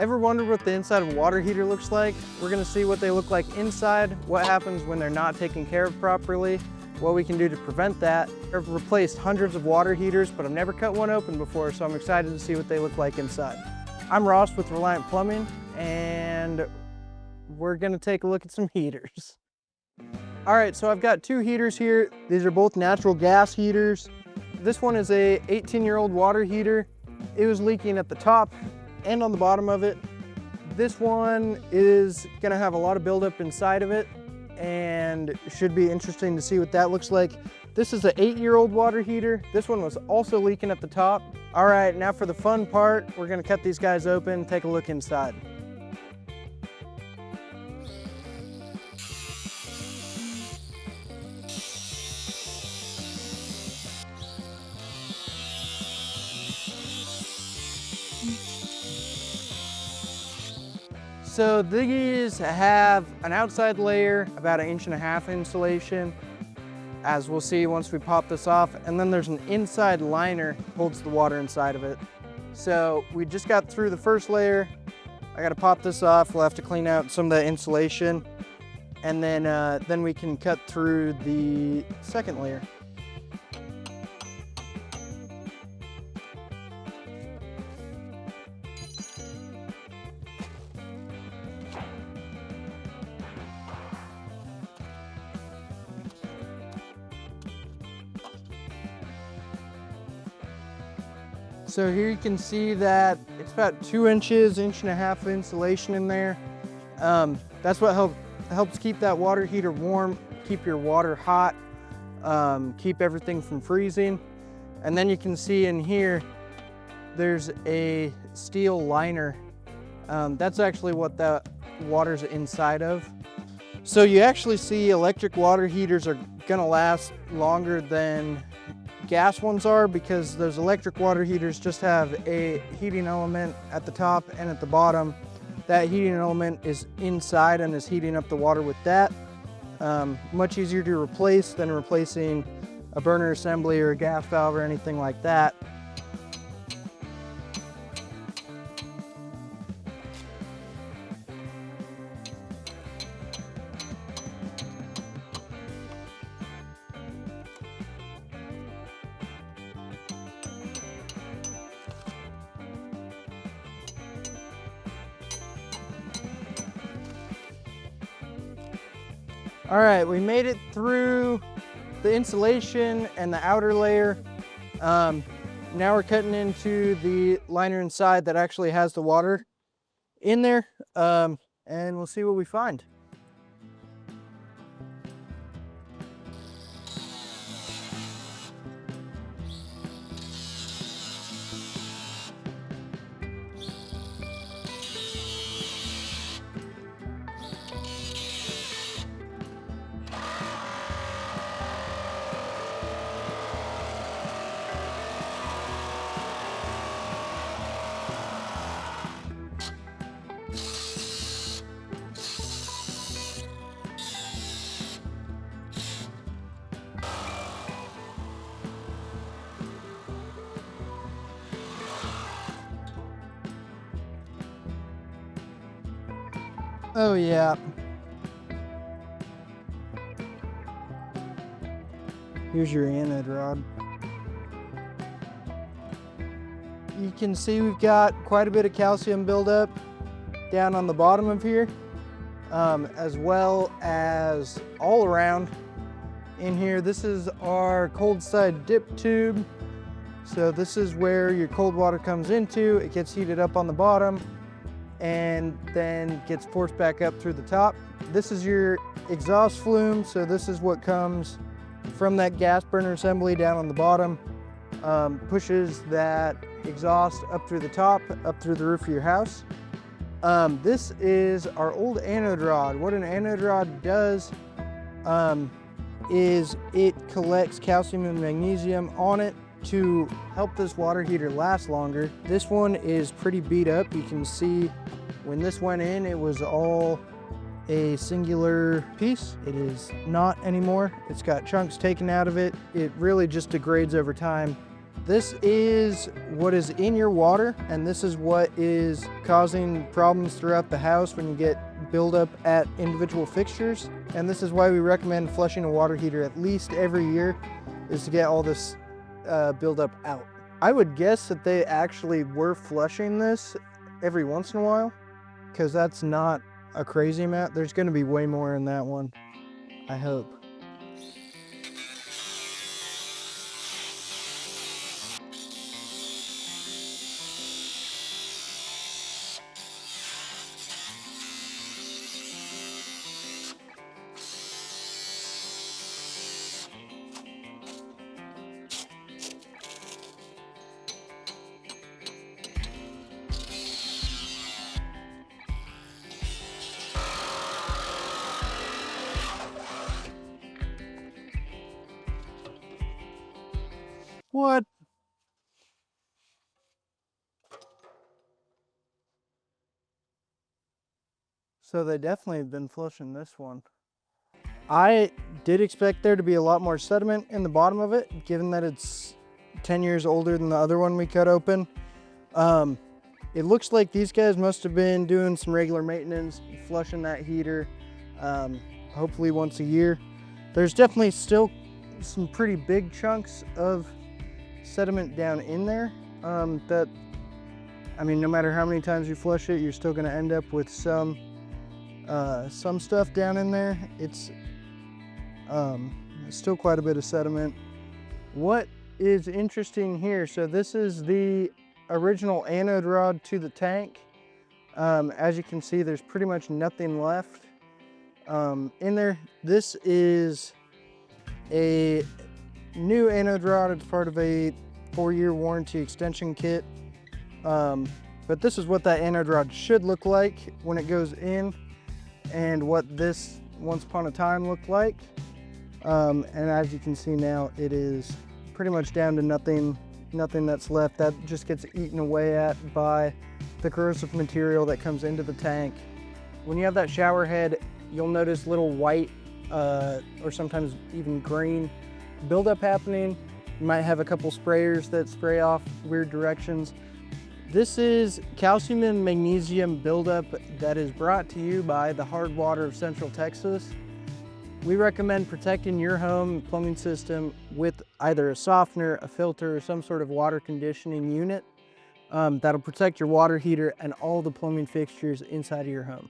Ever wondered what the inside of a water heater looks like? We're gonna see what they look like inside, what happens when they're not taken care of properly, what we can do to prevent that. I've replaced hundreds of water heaters, but I've never cut one open before, so I'm excited to see what they look like inside. I'm Ross with Reliant Plumbing, and we're gonna take a look at some heaters. All right, so I've got two heaters here. These are both natural gas heaters. This one is a 18-year-old water heater. It was leaking at the top and on the bottom of it. This one is gonna have a lot of buildup inside of it, and should be interesting to see what that looks like. This is an 8-year-old water heater. This one was also leaking at the top. All right, now for the fun part, we're gonna cut these guys open, take a look inside. So these have an outside layer, about 1.5 inch insulation, as we'll see once we pop this off. And then there's an inside liner, holds the water inside of it. So we just got through the first layer. I gotta pop this off. We'll have to clean out some of the insulation. And then we can cut through the second layer. So here you can see that it's about 2 inches, 1.5 inch insulation in there. That's what helps keep that water heater warm, keep your water hot, keep everything from freezing. And then you can see in here, there's a steel liner. That's actually what that water's inside of. So you actually see electric water heaters are gonna last longer than gas ones are, because those electric water heaters just have a heating element at the top and at the bottom. That heating element is inside and is heating up the water with that. Much easier to replace than replacing a burner assembly or a gas valve or anything like that. All right, we made it through the insulation and the outer layer. Now we're cutting into the liner inside that actually has the water in there, and we'll see what we find. Oh yeah. Here's your anode rod. You can see we've got quite a bit of calcium buildup down on the bottom of here, as well as all around in here. This is our cold side dip tube. So this is where your cold water comes into. It gets heated up on the bottom and then gets forced back up through the top. This is your exhaust flume. So this is what comes from that gas burner assembly down on the bottom, pushes that exhaust up through the top, up through the roof of your house. This is our old anode rod. What an anode rod does is it collects calcium and magnesium on it to help this water heater last longer. This one is pretty beat up. You can see when this went in, it was all a singular piece. It is not anymore. It's got chunks taken out of it. It really just degrades over time. This is what is in your water, and this is what is causing problems throughout the house when you get buildup at individual fixtures. And this is why we recommend flushing a water heater at least every year, is to get all this buildup out. I would guess that they actually were flushing this every once in a while, because that's not a crazy amount. There's going to be way more in that one, I hope. What? So they definitely have been flushing this one. I did expect there to be a lot more sediment in the bottom of it, given that it's 10 years older than the other one we cut open. It looks like these guys must have been doing some regular maintenance, flushing that heater, hopefully once a year. There's definitely still some pretty big chunks of sediment down in there that, I mean, no matter how many times you flush it, you're still going to end up with some stuff down in there. It's still quite a bit of sediment. What is interesting here, so this is the original anode rod to the tank. As you can see, there's pretty much nothing left in there. This is a new anode rod. It's part of a 4-year warranty extension kit. But this is what that anode rod should look like when it goes in, and what this once upon a time looked like. And as you can see now, it is pretty much down to nothing that's left. That just gets eaten away at by the corrosive material that comes into the tank. When you have that shower head, you'll notice little white or sometimes even green buildup happening. You might have a couple sprayers that spray off weird directions. This is calcium and magnesium buildup that is brought to you by the hard water of Central Texas. We recommend protecting your home plumbing system with either a softener, a filter, or some sort of water conditioning unit that'll protect your water heater and all the plumbing fixtures inside of your home.